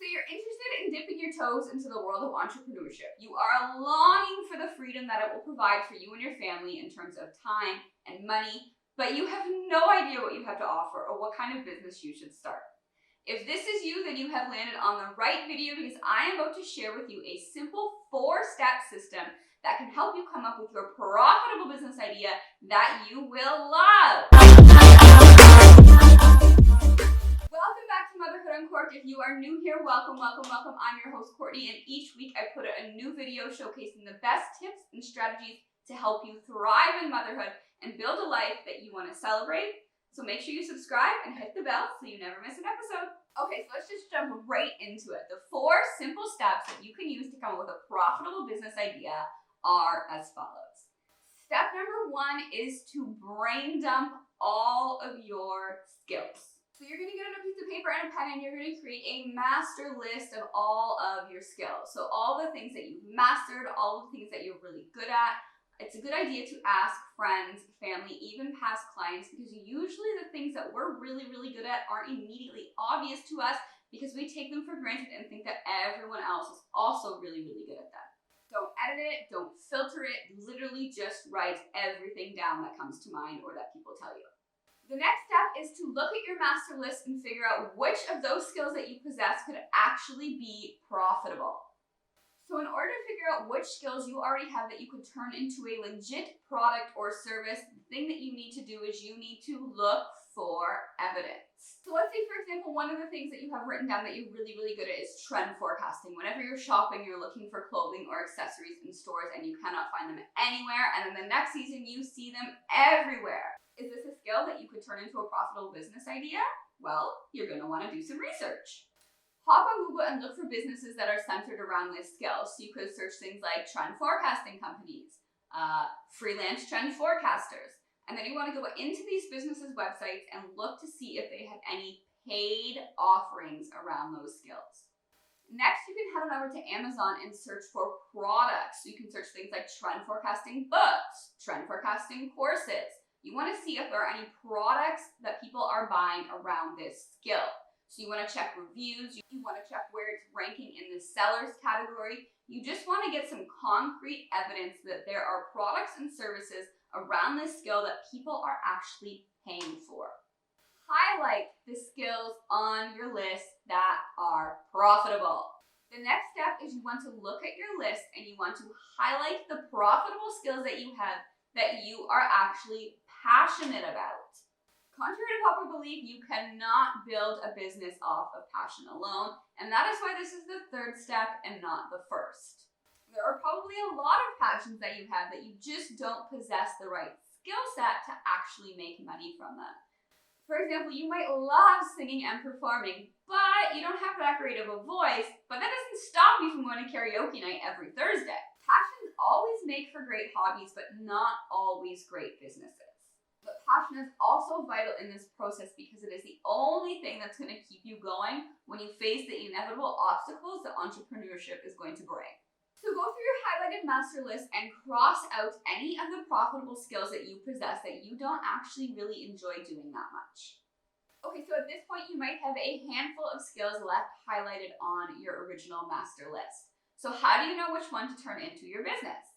So you're interested in dipping your toes into the world of entrepreneurship. You are longing for the freedom that it will provide for you and your family in terms of time and money, but you have no idea what you have to offer or what kind of business you should start. If this is you, then you have landed on the right video, because I am about to share with you a simple 4-step system that can help you come up with your profitable business idea that you will love. Welcome back to Motherhood Uncorked. If you are new here, welcome. I'm your host, Courtney, and each week I put out a new video showcasing the best tips and strategies to help you thrive in motherhood and build a life that you want to celebrate. So make sure you subscribe and hit the bell so you never miss an episode. Okay, so let's just jump right into it. The 4 simple steps that you can use to come up with a profitable business idea are as follows. Step number 1 is to brain dump all of your skills. So you're going to get on a piece of paper and a pen and you're going to create a master list of all of your skills. So all the things that you've mastered, all the things that you're really good at. It's a good idea to ask friends, family, even past clients, because usually the things that we're really good at aren't immediately obvious to us because we take them for granted and think that everyone else is also really good at them. Don't edit it, don't filter it, literally just write everything down that comes to mind or that people tell you. The next step is to look at your master list and figure out which of those skills that you possess could actually be profitable. So in order to figure out which skills you already have that you could turn into a legit product or service, the thing that you need to do is you need to look for evidence. So let's say, for example, one of the things that you have written down that you're really good at is trend forecasting. Whenever you're shopping, you're looking for clothing or accessories in stores and you cannot find them anywhere, and then the next season you see them everywhere. Is this a skill that you could turn into a profitable business idea? Well, you're going to want to do some research. Hop on Google and look for businesses that are centered around this skill. So you could search things like trend forecasting companies, freelance trend forecasters. And then you want to go into these businesses' websites and look to see if they have any paid offerings around those skills. Next, you can head on over to Amazon and search for products. So you can search things like trend forecasting books, trend forecasting courses. You want to see if there are any products that people are buying around this skill. So you want to check reviews, you want to check where it's ranking in the sellers category. You just want to get some concrete evidence that there are products and services around this skill that people are actually paying for. Highlight the skills on your list that are profitable. The next step is you want to look at your list and you want to highlight the profitable skills that you have that you are actually passionate about. Contrary to popular belief, you cannot build a business off of passion alone, and that is why this is the 3rd step and not the 1st. There are probably a lot of passions that you have that you just don't possess the right skill set to actually make money from them. For example, you might love singing and performing, but you don't have that great of a voice, but that doesn't stop you from going to karaoke night every Thursday. Passions always make for great hobbies, but not always great businesses. But passion is also vital in this process because it is the only thing that's going to keep you going when you face the inevitable obstacles that entrepreneurship is going to bring. So go through your highlighted master list and cross out any of the profitable skills that you possess that you don't actually really enjoy doing that much. Okay, so at this point you might have a handful of skills left highlighted on your original master list. So how do you know which one to turn into your business?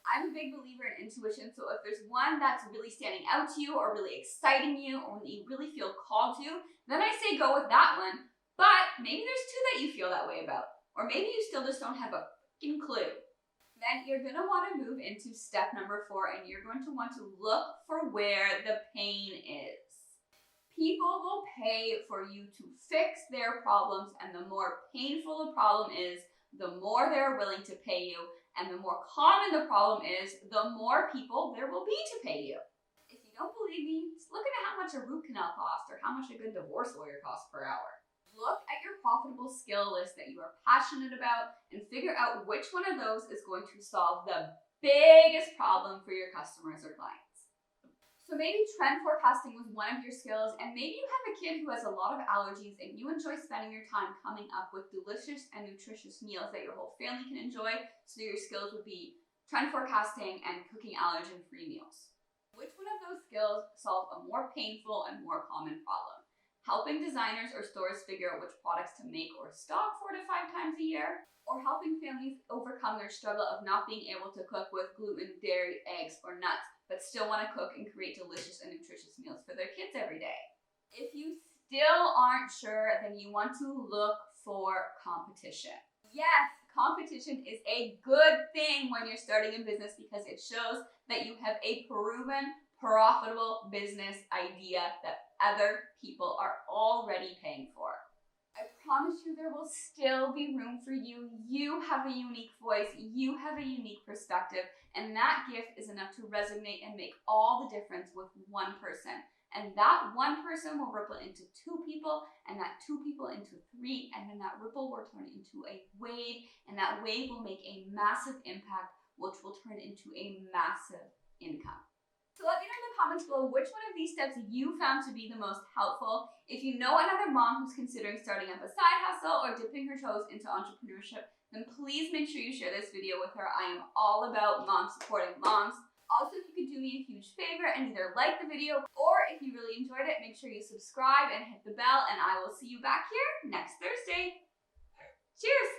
I'm a big believer in intuition, so if there's one that's really standing out to you or really exciting you or that you really feel called to, then I say go with that one. But maybe there's 2 that you feel that way about, or maybe you still just don't have a fucking clue. Then you're going to want to move into step number 4 and you're going to want to look for where the pain is. People will pay for you to fix their problems, and the more painful the problem is, the more they're willing to pay you. And the more common the problem is, the more people there will be to pay you. If you don't believe me, just look at how much a root canal costs or how much a good divorce lawyer costs per hour. Look at your profitable skill list that you are passionate about and figure out which one of those is going to solve the biggest problem for your customers or clients. So maybe trend forecasting was one of your skills, and maybe you have a kid who has a lot of allergies and you enjoy spending your time coming up with delicious and nutritious meals that your whole family can enjoy, so your skills would be trend forecasting and cooking allergen-free meals. Which one of those skills solve a more painful and more common problem? helping designers or stores figure out which products to make or stock 4 to 5 times a year, or helping families overcome their struggle of not being able to cook with gluten, dairy, eggs, or nuts, but still want to cook and create delicious and nutritious meals for their kids every day. If you still aren't sure, then you want to look for competition. Yes, competition is a good thing when you're starting a business because it shows that you have a proven, profitable business idea that other people are already paying for. I promise you there will still be room for you. You have a unique voice, you have a unique perspective, and that gift is enough to resonate and make all the difference with one person. And that one person will ripple into 2 people, and that 2 people into 3, and then that ripple will turn into a wave, and that wave will make a massive impact, which will turn into a massive income. So let me know in the comments below which one of these steps you found to be the most helpful. If you know another mom who's considering starting up a side hustle or dipping her toes into entrepreneurship, then please make sure you share this video with her. I am all about moms supporting moms. Also, if you could do me a huge favor and either like the video, or if you really enjoyed it, make sure you subscribe and hit the bell, and I will see you back here next Thursday. Cheers!